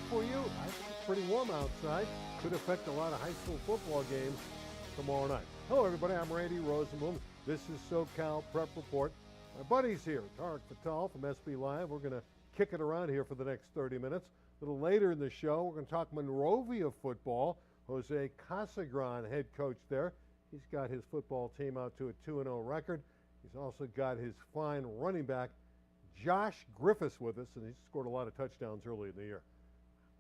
for you? I think it's pretty warm outside. Could affect a lot of high school football games tomorrow night. Hello, everybody. I'm Randy Rosenblum. This is SoCal Prep Report. My buddy's here, Tarek from SB Live. We're going to kick it around here for the next 30 minutes. A little later in the show, we're going to talk Monrovia football. Jose Casagran, head coach there. He's got his football team out to a 2-0 record. He's also got his fine running back, Josh Griffiths, with us, and he's scored a lot of touchdowns early in the year.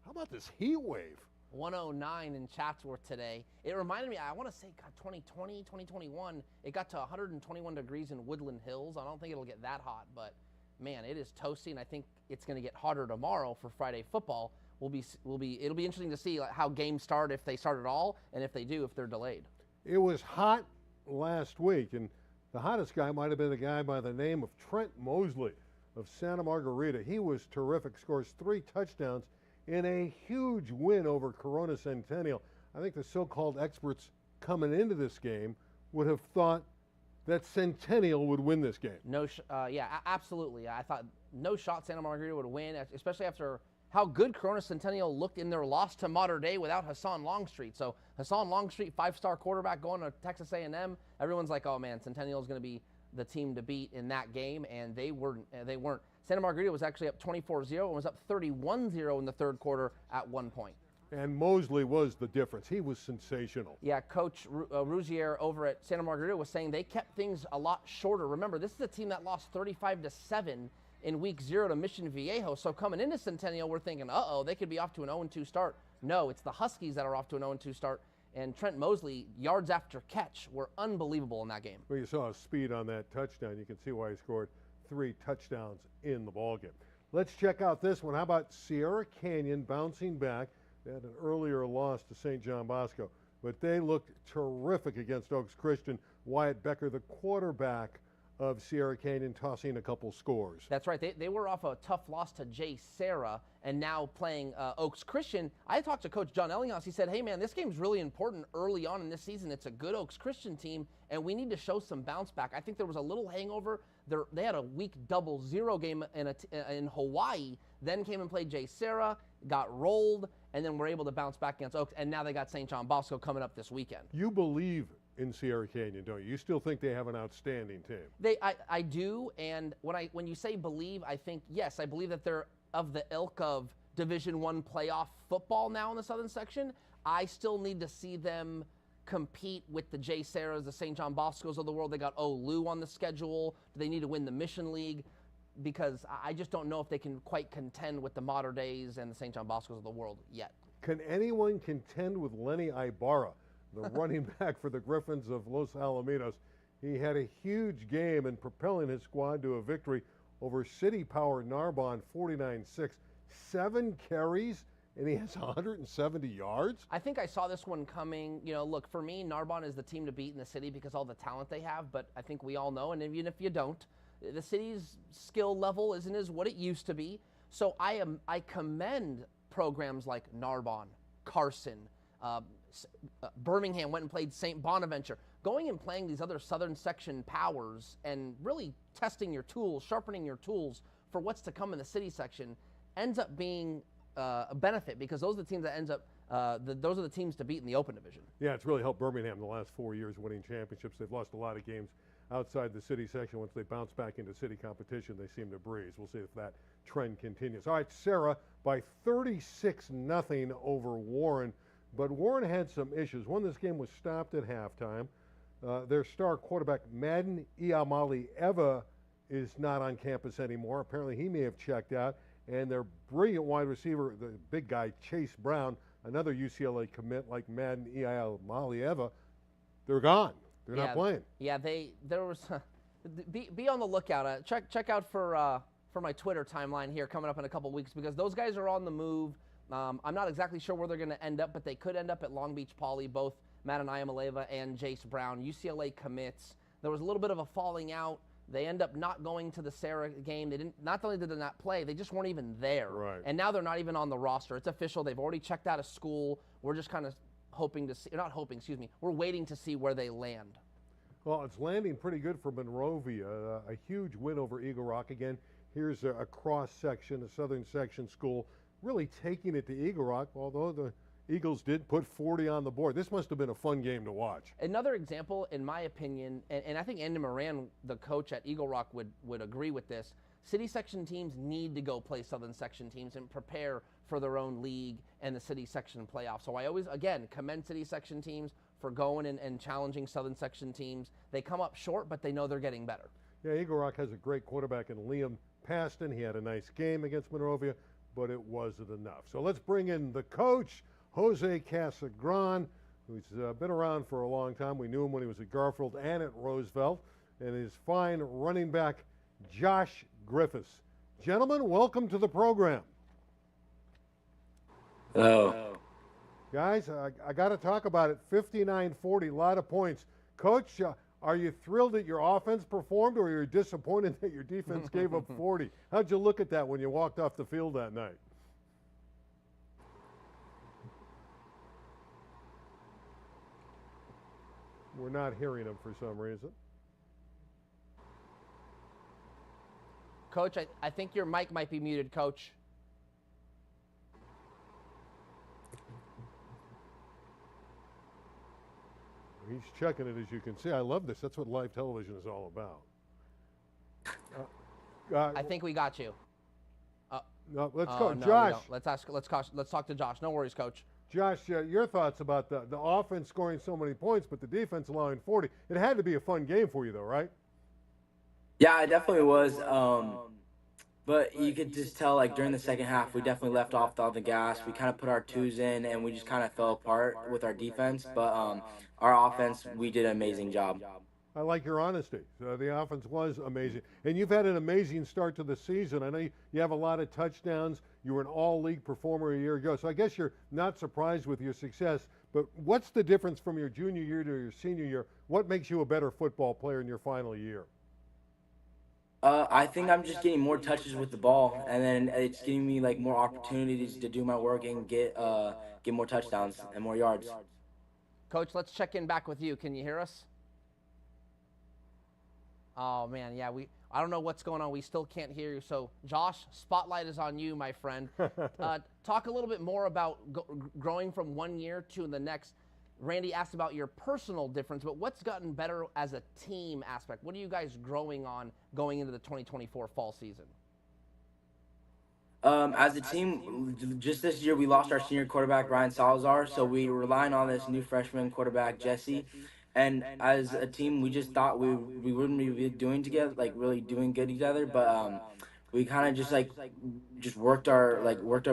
How about this heat wave? 109 in Chatsworth today. It reminded me, I want to say, God, 2020, 2021, it got to 121 degrees in Woodland Hills. I don't think it'll get that hot, but man, it is toasty, and I think it's going to get hotter tomorrow for Friday football. It'll be interesting to see how games start, if they start at all, and if they do, if they're delayed. It was hot last week, and the hottest guy might have been a guy by the name of Trent Mosley of Santa Margarita. He was terrific, scores 3 touchdowns in a huge win over Corona Centennial. I think the so-called experts coming into this game would have thought that Centennial would win this game. Yeah, absolutely. I thought no shot Santa Margarita would win, especially after how good Corona Centennial looked in their loss to Mater Dei without Hassan Longstreet. So Hassan Longstreet, 5-star quarterback going to Texas A&M. Everyone's like, oh man, Centennial is going to be the team to beat in that game, and they weren't. Santa Margarita was actually up 24-0 and was up 31-0 in the third quarter at one point. And Mosley was the difference. He was sensational. Yeah, Coach Rougier over at Santa Margarita was saying they kept things a lot shorter. Remember, this is a team that lost 35-7 in week 0 to Mission Viejo. So coming into Centennial, we're thinking, uh-oh, they could be off to an 0-2 start. No, it's the Huskies that are off to an 0-2 start. And Trent Mosley, yards after catch, were unbelievable in that game. Well, you saw his speed on that touchdown. You can see why he scored 3 touchdowns in the ballgame. Let's check out this one. How about Sierra Canyon bouncing back? They had an earlier loss to St. John Bosco, but they looked terrific against Oaks Christian. Wyatt Becker, the quarterback of Sierra Canyon, tossing a couple scores. That's right. They were off a tough loss to Jay Sarah and now playing Oaks Christian. I talked to Coach John Ellinghaus. He said, hey, man, this game's really important early on in this season. It's a good Oaks Christian team, and we need to show some bounce back. I think there was a little hangover. They had a week 0 game in Hawaii, then came and played Jay Sarah, got rolled, and then were able to bounce back against Oaks, and now they got St. John Bosco coming up this weekend. You believe in Sierra Canyon, don't you? You still think they have an outstanding team? I do, and when you say believe, I think, yes, I believe that they're of the ilk of Division I playoff football now in the Southern section. I still need to see them compete with the Jay Sarahs, the St. John Boscos of the world. They got Olu on the schedule. Do they need to win the Mission League? Because I just don't know if they can quite contend with the Mater Deis and the St. John Boscos of the world yet. Can anyone contend with Lenny Ibarra, the running back for the Griffins of Los Alamitos? He had a huge game in propelling his squad to a victory over City Power Narbonne 49-6. 7 carries, and he has 170 yards? I think I saw this one coming. You know, look, for me, Narbonne is the team to beat in the city because all the talent they have, but I think we all know, and even if you don't, the city's skill level isn't as what it used to be. So I commend programs like Narbonne, Carson, Birmingham went and played St. Bonaventure. Going and playing these other Southern Section powers and really testing your tools, sharpening your tools for what's to come in the city section ends up being a benefit because those are the teams that those are the teams to beat in the Open Division. Yeah, it's really helped Birmingham in the last 4 years winning championships. They've lost a lot of games outside the city section. Once they bounce back into city competition, they seem to breeze. We'll see if that trend continues. All right, Sarah by 36-0 over Warren. But Warren had some issues. One, this game was stopped at halftime. Their star quarterback, Madden Iamali Eva, is not on campus anymore. Apparently he may have checked out. And their brilliant wide receiver, the big guy, Chase Brown, another UCLA commit like Madden Iamali Eva, they're gone. They're not playing. Yeah, there was be on the lookout. Check out for my Twitter timeline here coming up in a couple weeks because those guys are on the move. I'm not exactly sure where they're going to end up, but they could end up at Long Beach Poly, both Madden Iamaleava and Jace Brown. UCLA commits. There was a little bit of a falling out. They end up not going to the Sarah game. Not only did they not play, they just weren't even there. Right. And now they're not even on the roster. It's official. They've already checked out of school. We're just kind of hoping to see, not hoping, excuse me, we're waiting to see where they land. Well, it's landing pretty good for Monrovia. A huge win over Eagle Rock. Again, here's a cross section, a southern section school really taking it to Eagle Rock, although the Eagles did put 40 on the board. This must have been a fun game to watch. Another example, in my opinion, and I think Andy Moran, the coach at Eagle Rock, would agree with this. City section teams need to go play Southern section teams and prepare for their own league and the city section playoff. So I always, again, commend city section teams for going and challenging Southern section teams. They come up short, but they know they're getting better. Yeah, Eagle Rock has a great quarterback in Liam Paston. He had a nice game against Monrovia, but it wasn't enough. So let's bring in the coach, Jose Casagran, who's been around for a long time. We knew him when he was at Garfield and at Roosevelt, and his fine running back, Josh Griffiths. Gentlemen, welcome to the program. Hello. Guys, I got to talk about it. 59-40, a lot of points. Coach, are you thrilled that your offense performed, or are you disappointed that your defense gave up 40? How'd you look at that when you walked off the field that night? We're not hearing him for some reason. Coach, I think your mic might be muted, Coach. He's checking it, as you can see. I love this. That's what live television is all about. I think we got you. No, let's go. No, Josh. Let's talk to Josh. No worries, Coach. Josh, your thoughts about the offense scoring so many points, but the defense allowing 40. It had to be a fun game for you, though, right? Yeah, it definitely was. But you could just tell, like, during the second half, we definitely left off on the gas. We kind of put our twos in, and we just kind of fell apart with our defense. But our offense, we did an amazing job. I like your honesty. The offense was amazing. And you've had an amazing start to the season. I know you have a lot of touchdowns. You were an all-league performer a year ago. So I guess you're not surprised with your success. But what's the difference from your junior year to your senior year? What makes you a better football player in your final year? I think I'm just getting more touches with the ball, and then it's giving me, like, more opportunities to do my work and get more touchdowns and more yards. Coach, let's check in back with you. Can you hear us? Oh, man, yeah, I don't know what's going on. We still can't hear you. So, Josh, spotlight is on you, my friend. Talk a little bit more about growing from one year to the next. Randy asked about your personal difference, but what's gotten better as a team aspect? What are you guys growing on going into the 2024 fall season? As a team, just this year, we lost our senior quarterback, Ryan Salazar, so we were relying on this new freshman quarterback, Jesse. And as a team, we just thought we wouldn't be doing together, like really doing good together. But we kind of just worked our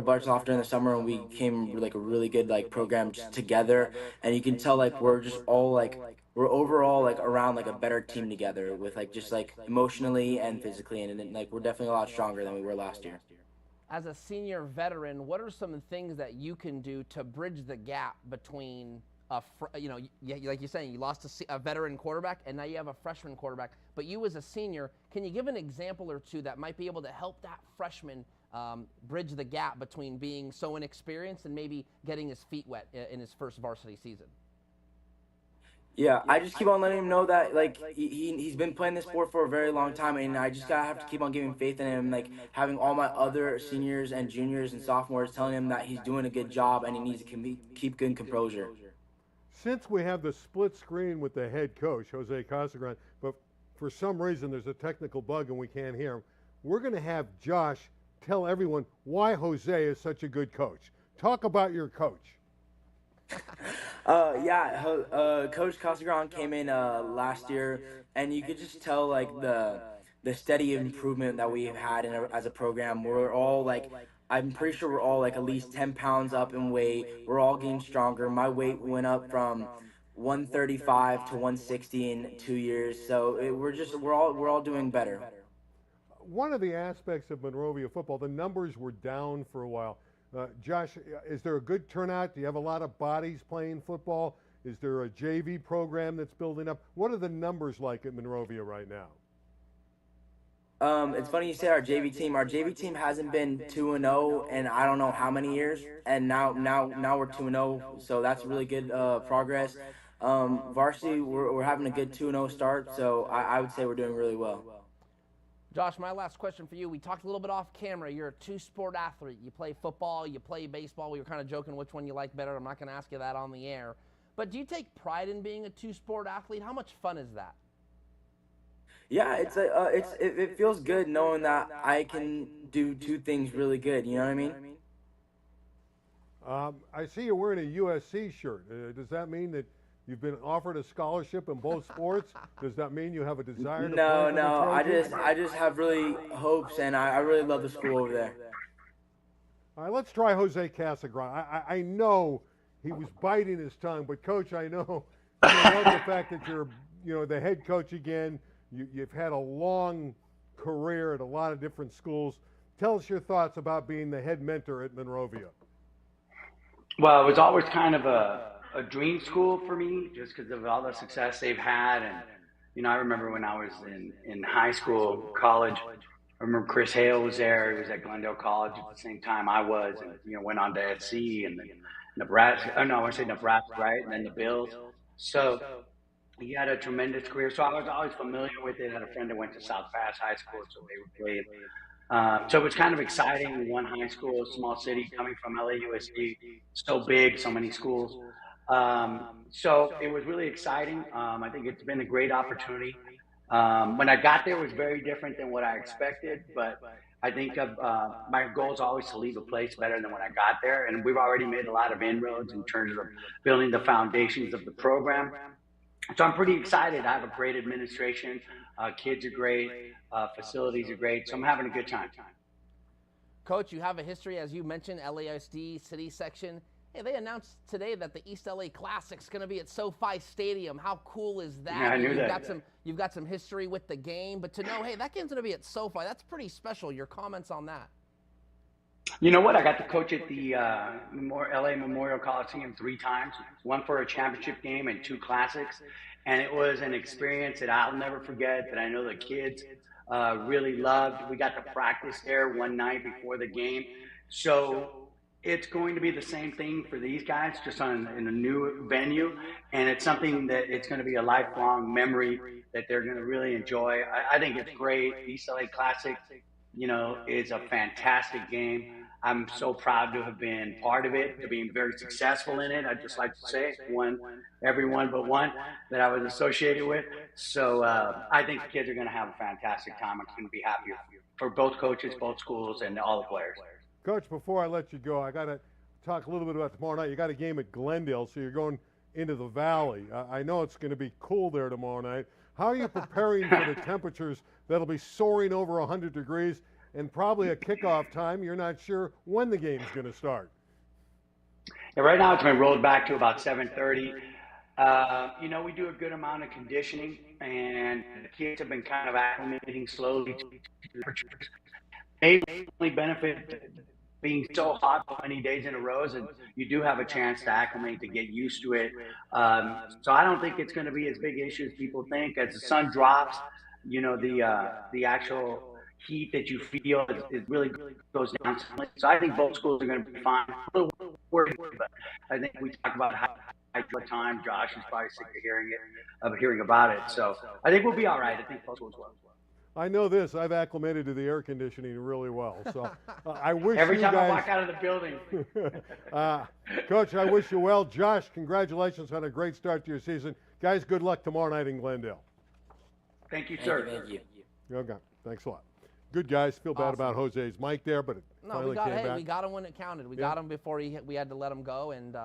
butts off during the summer, and we came like a really good like program just together. And you can tell like we're just all like we're overall like around like a better team together with like just like emotionally and physically, and like we're definitely a lot stronger than we were last year. As a senior veteran, what are some things that you can do to bridge the gap between like you're saying, you lost a veteran quarterback, and now you have a freshman quarterback. But you as a senior, can you give an example or two that might be able to help that freshman bridge the gap between being so inexperienced and maybe getting his feet wet in his first varsity season? Yeah, I just keep on letting him know that like he's been playing this sport for a very long time, and I just gotta have to keep on giving faith in him. Like having all my other seniors and juniors and sophomores telling him that he's doing a good job and he needs to keep good composure. Since we have the split screen with the head coach, Jose Casagran, but for some reason there's a technical bug and we can't hear him, we're going to have Josh tell everyone why Jose is such a good coach. Talk about your coach. Coach Casagran came in last year, and you could just tell like the steady improvement that we've had as a program. We're all like, I'm pretty sure we're all like at least 10 pounds up in weight. We're all getting stronger. My weight went up from 135 to 160 in 2 years. So we're all doing better. One of the aspects of Monrovia football, the numbers were down for a while. Josh, is there a good turnout? Do you have a lot of bodies playing football? Is there a JV program that's building up? What are the numbers like at Monrovia right now? It's funny you say our JV team. Our JV team hasn't been 2-0 in I don't know how many years, and now we're 2-0. So that's really good progress. Varsity, we're having a good 2-0 start. So I would say we're doing really well. Josh, my last question for you. We talked a little bit off camera. You're a two-sport athlete. You play football, you play baseball. We were kind of joking which one you like better. I'm not going to ask you that on the air. But do you take pride in being a two-sport athlete? How much fun is that? Yeah, it feels good knowing that I can do two things really good. You know what I mean? I see you're wearing a USC shirt. Does that mean that you've been offered a scholarship in both sports? Does that mean you have a desire to play No, for the no. Trojans? I just have really hopes, and I really love the school over there. All right, let's try Jose Casagran. I know he was biting his tongue, but Coach, I know you love the fact that you're the head coach again. You've had a long career at a lot of different schools. Tell us your thoughts about being the head mentor at Monrovia. Well, it was always kind of a dream school for me, just because of all the success they've had. And, I remember when I was in high school, college, I remember Chris Hale was there. He was at Glendale College at the same time I was, and, went on to SC and then Nebraska. Oh, no, I want to say Nebraska, right? And then the Bills. So he had a tremendous career. So I was always familiar with it. I had a friend that went to South Pass High School, so they were playing. So it was kind of exciting. One high school, small city, coming from LAUSD, so big, so many schools. So it was really exciting. I think it's been a great opportunity. When I got there, it was very different than what I expected, but I think my goal is always to leave a place better than when I got there. And we've already made a lot of inroads in terms of building the foundations of the program. So I'm pretty excited. I have a great administration. Kids are great. Facilities are great. So I'm having a good time. Coach, you have a history, as you mentioned, LASD City Section. Hey, they announced today that the East LA Classic's going to be at SoFi Stadium. How cool is that? Yeah, I knew that. You've got some history with the game, but to know, hey, that game's going to be at SoFi, that's pretty special. Your comments on that? You know what? I got to coach at the LA Memorial Coliseum 3 times, one for a championship game and 2 classics. And it was an experience that I'll never forget, that I know the kids really loved. We got to practice there one night before the game. So it's going to be the same thing for these guys, just in a new venue. And it's something that it's going to be a lifelong memory that they're going to really enjoy. I think it's great. East LA Classic, is a fantastic game. I'm so proud to have been part of it, to being very successful in it. I'd just like to say everyone but one that I was associated with. So I think the kids are going to have a fantastic time. I couldn't be happier for both coaches, both schools, and all the players. Coach, before I let you go, I got to talk a little bit about tomorrow night. You got a game at Glendale, so you're going into the Valley. I know it's going to be cool there tomorrow night. How are you preparing for the temperatures that'll be soaring over 100 degrees and probably a kickoff time? You're not sure when the game's going to start. Yeah, right now it's been rolled back to about 7:30. We do a good amount of conditioning, and the kids have been kind of acclimating slowly to temperatures. They only benefit being so hot for many days in a row, and you do have a chance to acclimate, to get used to it. So I don't think it's going to be as big an issue as people think. As the sun drops, the actual heat that you feel it really goes down. So I think both schools are going to be fine. I'm a little worried, but I think we talk about how time. Josh is probably sick of hearing about it. So I think we'll be all right. I think both schools will. I know this. I've acclimated to the air conditioning really well. So I wish every you time guys, I walk out of the building. Coach, I wish you well. Josh, congratulations on a great start to your season. Guys, good luck tomorrow night in Glendale. Thank you, sir. Thank you. Okay. Thanks a lot. Good guys. Feel bad Awesome. about Jose's mic there, but it finally came back. We got him when it counted. We got him before we had to let him go. And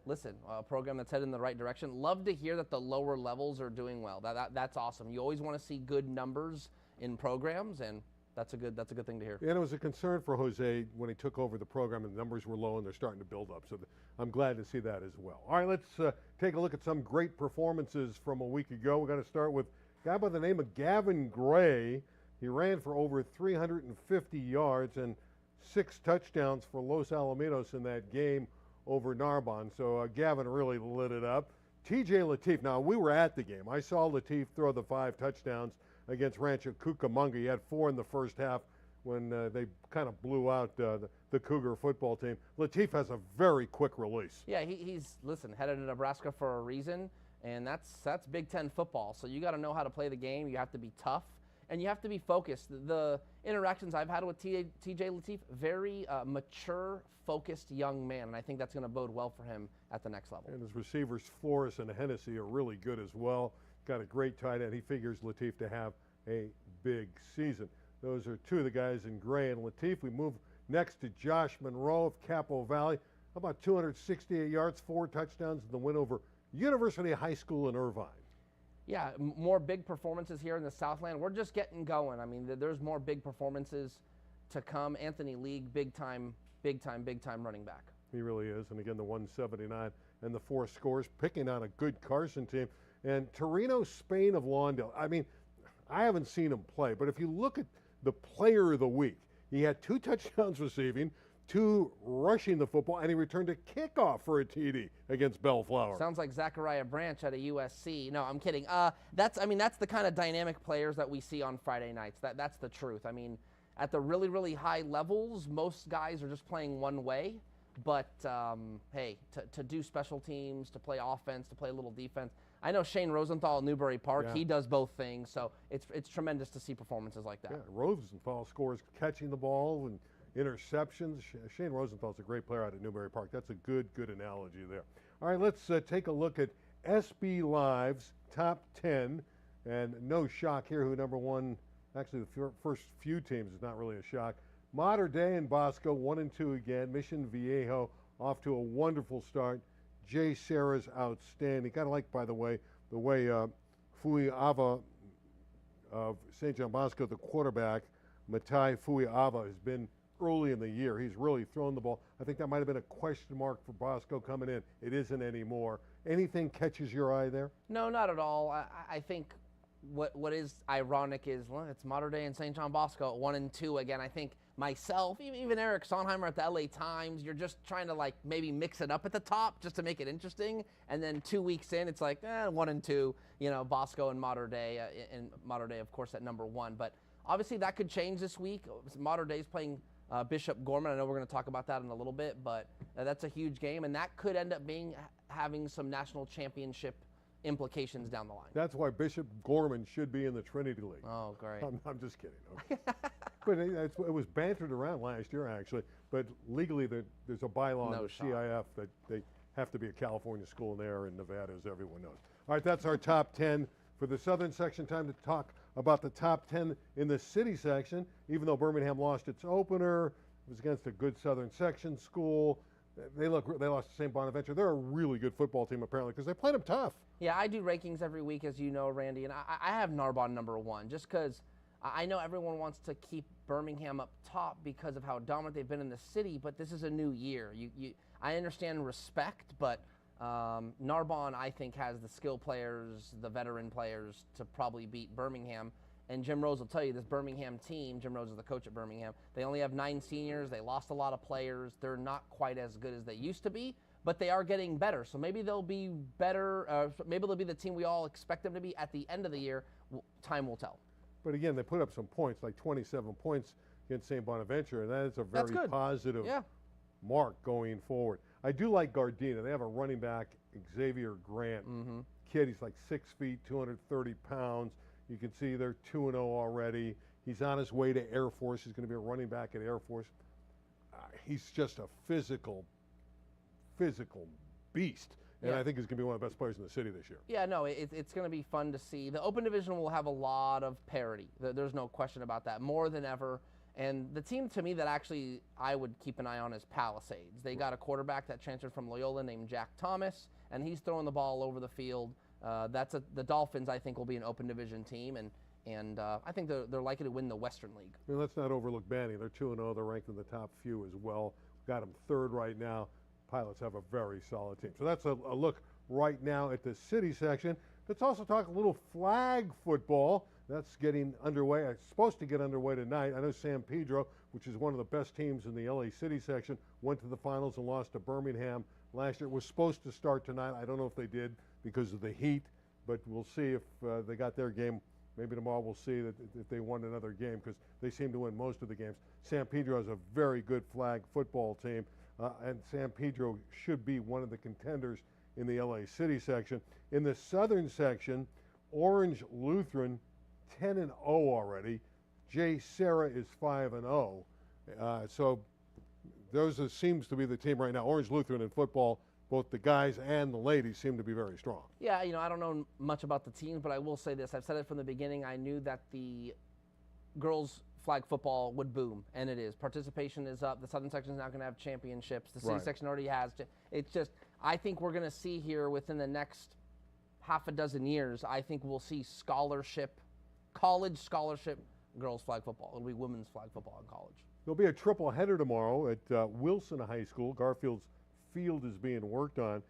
listen, a program that's headed in the right direction. Love to hear that the lower levels are doing well. That's awesome. You always want to see good numbers in programs, and that's a good thing to hear. And it was a concern for Jose when he took over the program, and the numbers were low, and they're starting to build up. So I'm glad to see that as well. All right, let's take a look at some great performances from a week ago. We're going to start with a guy by the name of Gavin Gray. He ran for over 350 yards and 6 touchdowns for Los Alamitos in that game over Narbonne. So Gavin really lit it up. TJ Lateef, now we were at the game. I saw Lateef throw the 5 touchdowns against Rancho Cucamonga. He had 4 in the first half when they kind of blew out the Cougar football team. Lateef has a very quick release. Yeah, he's headed to Nebraska for a reason, and that's Big Ten football. So you got to know how to play the game. You have to be tough. and you have to be focused. The interactions I've had with TJ Latif, very mature, focused young man, and I think that's going to bode well for him at the next level. And his receivers, Flores and Hennessy, are really good as well. Got a great tight end. He figures Latif to have a big season. Those are two of the guys in gray and Latif. We move next to Josh Monroe of Capo Valley. How about 268 yards, 4 touchdowns in the win over University High School in Irvine? Yeah, more big performances here in the Southland. We're just getting going. I mean, there's more big performances to come. Anthony League, big time running back. He really is. And again, the 179 and the 4 scores, picking on a good Carson team. And Torino Spain of Lawndale. I mean, I haven't seen him play, but if you look at the player of the week, he had 2 touchdowns receiving, 2 rushing the football, and he returned a kickoff for a TD against Bellflower. Sounds like Zachariah Branch at a USC. No, I'm kidding. That's the kind of dynamic players that we see on Friday nights. That's the truth. I mean, at the really, really high levels, most guys are just playing one way. But, hey, to do special teams, to play offense, to play a little defense. I know Shane Rosenthal at Newbury Park. Yeah. He does both things, so it's tremendous to see performances like that. Yeah, Rosenthal scores catching the ball and interceptions. Shane Rosenthal's a great player out at Newbury Park. That's a good analogy there. All right, let's take a look at SB Live's top 10. And no shock here who number one, actually the first few teams is not really a shock. Mater Dei and Bosco, 1-2 again. Mission Viejo off to a wonderful start. Jay Serra's outstanding. Kind of like, by the way Fui Ava of St. John Bosco, the quarterback, Matai Fui Ava, has been early in the year. He's really thrown the ball. I think that might have been a question mark for Bosco coming in. It isn't anymore. Anything catches your eye there? No, not at all. I think what is ironic is, well, it's Mater Dei and St. John Bosco at 1-2 again. I think myself, even Eric Sonheimer at the LA Times, you're just trying to like maybe mix it up at the top just to make it interesting. And then 2 weeks in, it's like 1-2, Bosco and Mater Dei, and Mater Dei, of course, at number 1. But obviously that could change this week. Mater Dei's playing Bishop Gorman. I know we're going to talk about that in a little bit, but that's a huge game, and that could end up having some national championship implications down the line. That's why Bishop Gorman should be in the Trinity League. Oh, great. I'm just kidding. Okay. But it was bantered around last year, actually. But legally, there's a bylaw in the CIF that they have to be a California school, and they are in Nevada, as everyone knows. All right, that's our top 10 for the Southern section. Time to talk about the top 10 in the city section. Even though Birmingham lost its opener, it was against a good Southern section school. They lost to St. Bonaventure. They're a really good football team, apparently, because they played them tough. Yeah, I do rankings every week, as you know, Randy, and I have Narbonne number 1, just because I know everyone wants to keep Birmingham up top because of how dominant they've been in the city, but this is a new year. I understand respect, but Narbonne, I think, has the skill players, the veteran players to probably beat Birmingham. And Jim Rose will tell you, this Birmingham team, Jim Rose is the coach at Birmingham, they only have 9 seniors. They lost a lot of players. They're not quite as good as they used to be, but they are getting better. So maybe they'll be better. Maybe they'll be the team we all expect them to be at the end of the year. Time will tell. But again, they put up some points, like 27 points against St. Bonaventure, and that is a very positive mark going forward. I do like Gardena. They have a running back, Xavier Grant. Kid, he's like 6 feet, 230 pounds. You can see they're 2-0 already. He's on his way to Air Force. He's going to be a running back at Air Force. He's just a physical beast. And I think he's going to be one of the best players in the city this year. Yeah, no, it's going to be fun to see. The Open Division will have a lot of parity. There's no question about that, more than ever. And the team, to me, that actually I would keep an eye on is Palisades. They got a quarterback that transferred from Loyola named Jack Thomas, and he's throwing the ball over the field. The Dolphins, I think, will be an Open Division team, and I think they're likely to win the Western League. And let's not overlook Banning. They're 2-0. They're ranked in the top few as well. Got them 3rd right now. Pilots have a very solid team. So that's a look right now at the city section. Let's also talk a little flag football. That's getting underway. It's supposed to get underway tonight. I know San Pedro, which is one of the best teams in the LA City section, went to the finals and lost to Birmingham last year. It was supposed to start tonight. I don't know if they did because of the heat, but we'll see if they got their game. Maybe tomorrow we'll see that if they won another game, because they seem to win most of the games. San Pedro is a very good flag football team, and San Pedro should be one of the contenders in the LA City section. In the Southern section, Orange Lutheran 10-0 already. Jay Sarah is 5-0. So those seems to be the team right now. Orange Lutheran in football, both the guys and the ladies seem to be very strong. Yeah, you know, I don't know much about the teams, but I will say this. I've said it from the beginning. I knew that the girls flag football would boom, and it is. Participation is up. The Southern section is now going to have championships. The city section already has. It's just, I think we're going to see here within the next half a dozen years, I think we'll see scholarship, college scholarship girls flag football. It'll be women's flag football in college. There'll be a triple header tomorrow at Wilson High School. Garfield's field is being worked on.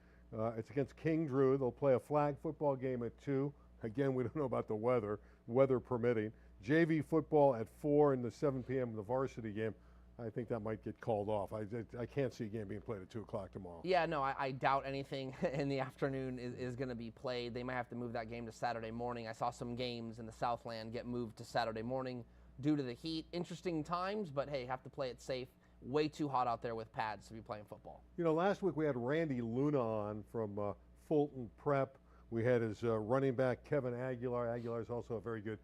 It's against King Drew. They'll play a flag football game at 2. Again, we don't know about the weather permitting. JV football at 4 and the 7 p.m. the varsity game. I think that might get called off. I can't see a game being played at 2 o'clock tomorrow. Yeah, no, I doubt anything in the afternoon is going to be played. They might have to move that game to Saturday morning. I saw some games in the Southland get moved to Saturday morning due to the heat. Interesting times, but hey, have to play it safe. Way too hot out there with pads to be playing football. You know, last week we had Randy Luna on from Fulton Prep. We had his running back, Kevin Aguilar. Aguilar is also a very good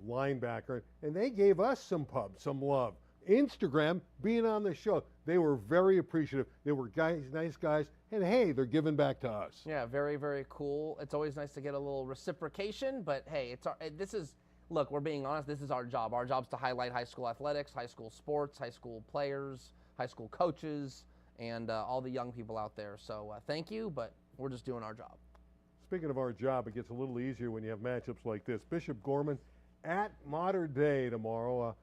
linebacker. And they gave us some some love. Instagram being on the show. They were very appreciative. They were nice guys, and hey, they're giving back to us. Yeah, very, very cool. It's always nice to get a little reciprocation, but hey, look, we're being honest, this is our job. Our job is to highlight high school athletics, high school sports, high school players, high school coaches, and all the young people out there. So thank you, but we're just doing our job. Speaking of our job, it gets a little easier when you have matchups like this. Bishop Gorman at Mater Dei tomorrow.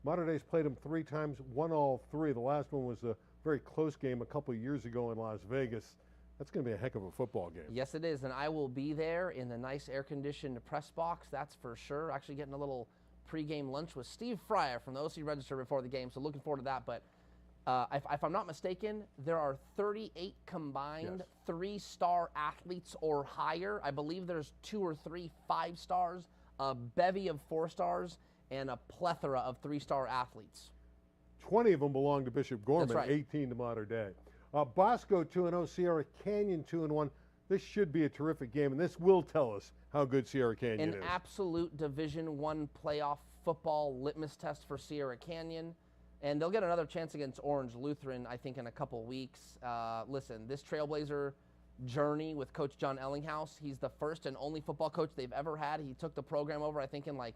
Mater Dei's played them 3 times, won all 3. The last one was a very close game a couple years ago in Las Vegas. That's going to be a heck of a football game. Yes, it is, and I will be there in the nice air-conditioned press box, that's for sure. Actually getting a little pregame lunch with Steve Fryer from the OC Register before the game, so looking forward to that. But if I'm not mistaken, there are 38 combined 3-star athletes or higher. I believe there's 2 or 3 5-stars, a bevy of 4-stars, and a plethora of 3-star athletes. 20 of them belong to Bishop Gorman, That's right. 18 to Mater Dei. Bosco 2-0, Sierra Canyon 2-1. This should be a terrific game, and this will tell us how good Sierra Canyon is. An absolute Division I playoff football litmus test for Sierra Canyon, and they'll get another chance against Orange Lutheran, I think, in a couple weeks. Listen, this Trailblazer journey with Coach John Ellinghaus, he's the first and only football coach they've ever had. He took the program over, I think, in like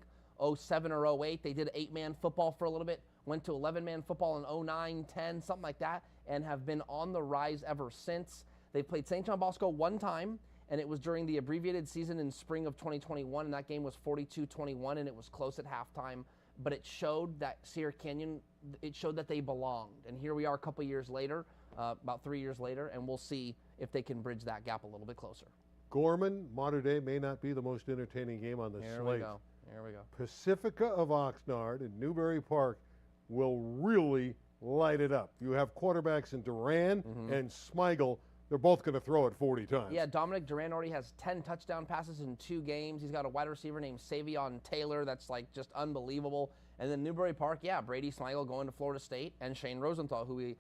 07 or 08. They did 8-man football for a little bit, went to 11-man football in 09, 10, something like that, and have been on the rise ever since. They played St. John Bosco one time, and it was during the abbreviated season in spring of 2021, and that game was 42-21, and it was close at halftime. But it showed that Sierra Canyon, it showed that they belonged. And here we are a couple years later, about 3 years later, and we'll see if they can bridge that gap a little bit closer. Gorman, Mater Dei may not be the most entertaining game on the Here slate. we go. Here we go. Pacifica of Oxnard and Newberry Park will really light it up. You have quarterbacks in Duran and Smigel. They're both going to throw it 40 times. Yeah, Dominic Duran already has 10 touchdown passes in 2 games. He's got a wide receiver named Savion Taylor that's like just unbelievable. And then Newberry Park, yeah, Brady Smigel going to Florida State, and Shane Rosenthal, who we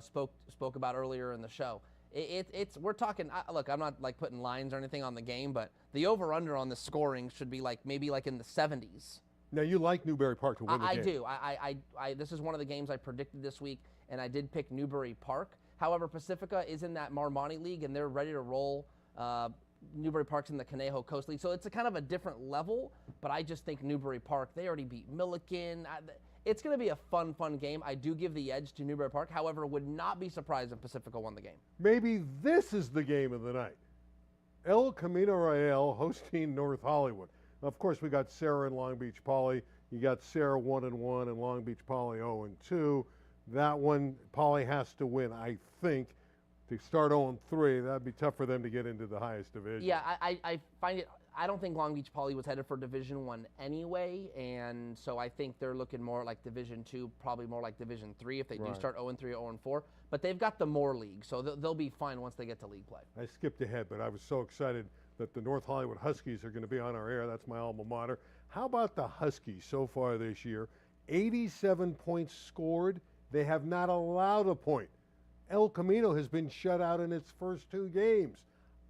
spoke about earlier in the show. We're talking, look, I'm not like putting lines or anything on the game, but the over-under on the scoring should be like maybe like in the 70s. Now, you like Newberry Park to win the game. I do. I this is one of the games I predicted this week, and I did pick Newberry Park. However, Pacifica is in that Marmoni League, and they're ready to roll. Newberry Park's in the Conejo Coast League, so it's a kind of a different level, but I just think Newberry Park, they already beat Milliken. It's going to be a fun game. I do give the edge to Newberry Park. However, would not be surprised if Pacifica won the game. Maybe this is the game of the night. El Camino Real hosting North Hollywood. Of course, we got Sarah and Long Beach Poly. You got Sarah 1-1 and Long Beach Poly 0-2. That one, Poly has to win, I think. To start 0-3, that'd be tough for them to get into the highest division. Yeah, I find it. I don't think Long Beach Poly was headed for Division I anyway, and so I think they're looking more like Division II, probably more like Division III if they do start 0-3 or 0-4. But they've got the Moore League, so they'll be fine once they get to league play. I skipped ahead, but I was so excited that the North Hollywood Huskies are going to be on our air. That's my alma mater. How about the Huskies so far this year? 87 points scored. They have not allowed a point. El Camino has been shut out in its first 2 games.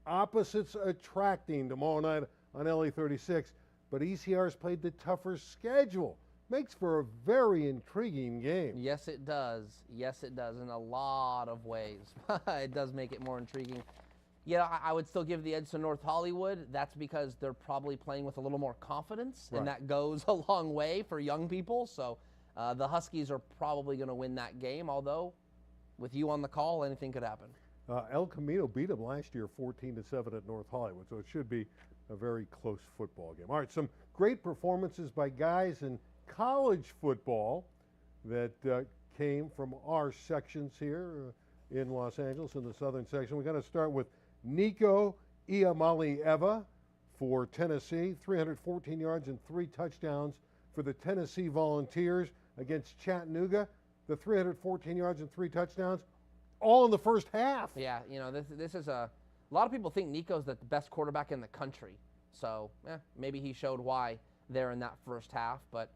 Opposites attracting tomorrow night on LA 36. but ECR's played the tougher schedule. Makes for a very intriguing game. Yes, it does. Yes, it does in a lot of ways. It does make it more intriguing. Yeah, I would still give the edge to North Hollywood. That's because they're probably playing with a little more confidence, Right. and that goes a long way for young people. So the Huskies are probably going to win that game, although with you on the call, anything could happen. El Camino beat them last year 14-7 at North Hollywood, so it should be a very close football game. All right, some great performances by guys in college football that came from our sections here in Los Angeles in the southern section. We're going to start with Nico Iamaleava for Tennessee, 314 yards and 3 touchdowns for the Tennessee Volunteers against Chattanooga. The 314 yards and 3 touchdowns, all in the first half. Yeah, you know, this is a lot of people think Nico's the best quarterback in the country. So maybe he showed why there in that first half, but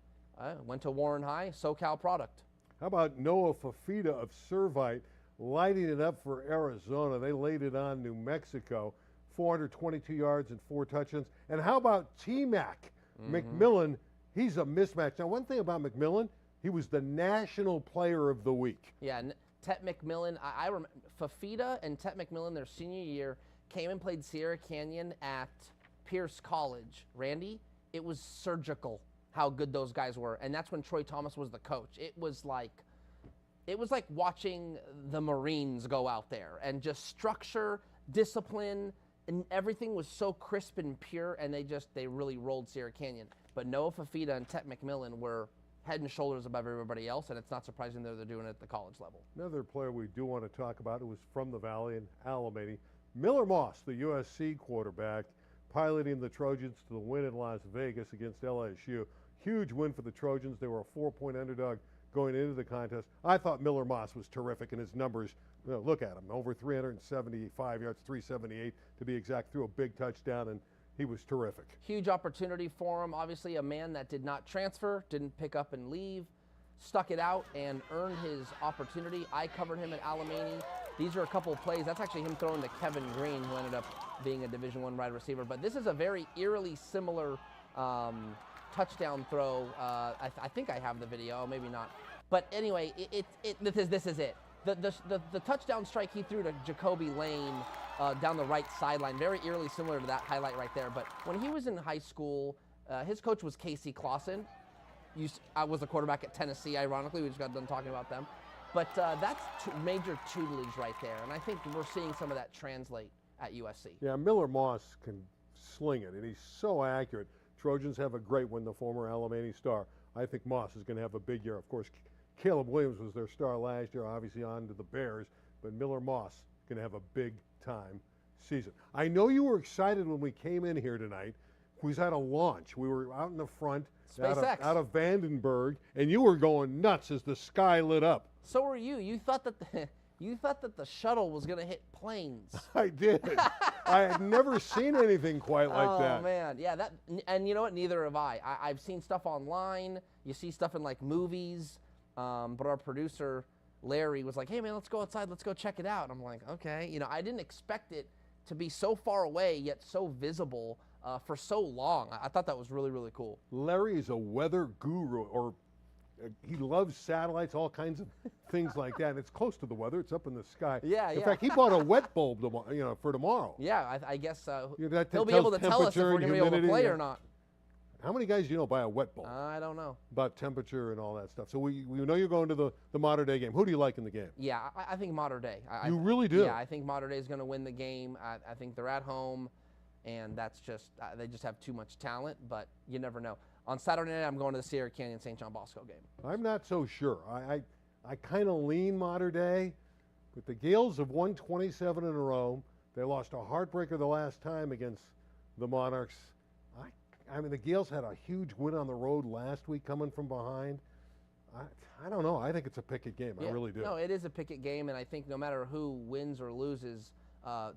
went to Warren High, SoCal product. How about Noah Fafita of Servite lighting it up for Arizona? They laid it on New Mexico, 422 yards and 4 touchdowns. And how about T-Mac McMillan? He's a mismatch. Now, one thing about McMillan, he was the National Player of the Week. Yeah, Tet McMillan, I remember Fafita and Tet McMillan their senior year came and played Sierra Canyon at Pierce College. Randy, it was surgical how good those guys were, and that's when Troy Thomas was the coach. It was like watching the Marines go out there, and just structure, discipline, and everything was so crisp and pure, and they really rolled Sierra Canyon. But Noah Fafita and Tet McMillan were head and shoulders above everybody else, and it's not surprising that they're doing it at the college level. Another player we do want to talk about, who was from the Valley in Alameda, Miller Moss, the USC quarterback, piloting the Trojans to the win in Las Vegas against LSU. Huge win for the Trojans. They were a 4-point underdog going into the contest. I thought Miller Moss was terrific, and his numbers, look at him, over 375 yards, 378 to be exact, threw a big touchdown, and he was terrific. Huge opportunity for him. Obviously a man that did not transfer, didn't pick up and leave, stuck it out and earned his opportunity. I covered him at Alameda. These are a couple of plays. That's actually him throwing to Kevin Green, who ended up being a Division I wide receiver. But this is a very eerily similar touchdown throw. I think I have the video, maybe not. But anyway, this is it. The touchdown strike he threw to Jacoby Lane down the right sideline, very eerily similar to that highlight right there. But when he was in high school, his coach was Casey Clausen. I was the quarterback at Tennessee, ironically. We just got done talking about them. But that's major tutelage right there. And I think we're seeing some of that translate at USC. Yeah, Miller Moss can sling it, and he's so accurate. Trojans have a great one, the former Alameda star. I think Moss is going to have a big year. Of course, Caleb Williams was their star last year, obviously on to the Bears, but Miller Moss is going to have a big-time season. I know you were excited when we came in here tonight. We was at a launch. We were out in the front out of Vandenberg, and you were going nuts as the sky lit up. So were you. You thought that the shuttle was going to hit planes. I did. I had never seen anything quite like that. Oh man, yeah. And you know what? Neither have I. I've seen stuff online. You see stuff in like movies. But our producer Larry was like, "Hey man, let's go outside. Let's go check it out." And I'm like, "Okay." You know, I didn't expect it to be so far away yet so visible for so long. I thought that was really, really cool. Larry is a weather guru, or he loves satellites, all kinds of things like that. And it's close to the weather. It's up in the sky. Yeah, In fact, he bought a wet bulb for tomorrow. Yeah, I guess That he'll be tells able to tell us if we're going to be able to humidity, play yeah. or not. How many guys do you know buy a wet bulb? I don't know. About temperature and all that stuff. So we know you're going to the Mater Dei game. Who do you like in the game? Yeah, I think Mater Dei. You really do? Yeah, I think Mater Dei is going to win the game. I think they're at home, and that's just they just have too much talent, but you never know. On Saturday night, I'm going to the Sierra Canyon St. John Bosco game. I'm not so sure. I kind of lean Mater Dei, but the Gales have won 27 in a row. They lost a heartbreaker the last time against the Monarchs. I mean, the Gales had a huge win on the road last week coming from behind. I don't know. I think it's a picket game. Yeah, I really do. No, it is a picket game, and I think no matter who wins or loses,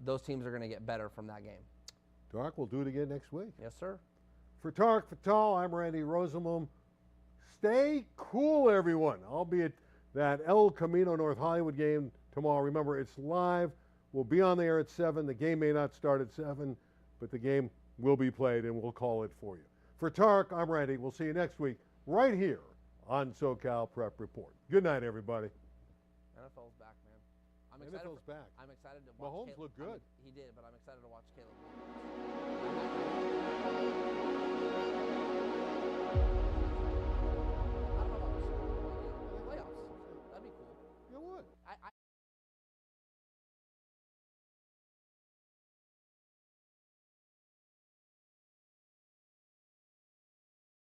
those teams are going to get better from that game. Tarek, we'll do it again next week. Yes, sir. For Tarek Fatal, I'm Randy Rosenblum. Stay cool, everyone. I'll be at that El Camino North Hollywood game tomorrow. Remember, it's live. We'll be on the air at 7. The game may not start at 7, but the game will be played, and we'll call it for you. For Tarek, I'm Randy. We'll see you next week right here on SoCal Prep Report. Good night, everybody. NFL's back, man. I'm excited. NFL's back. I'm excited to watch. Mahomes looked good. He did, but I'm excited to watch Caleb.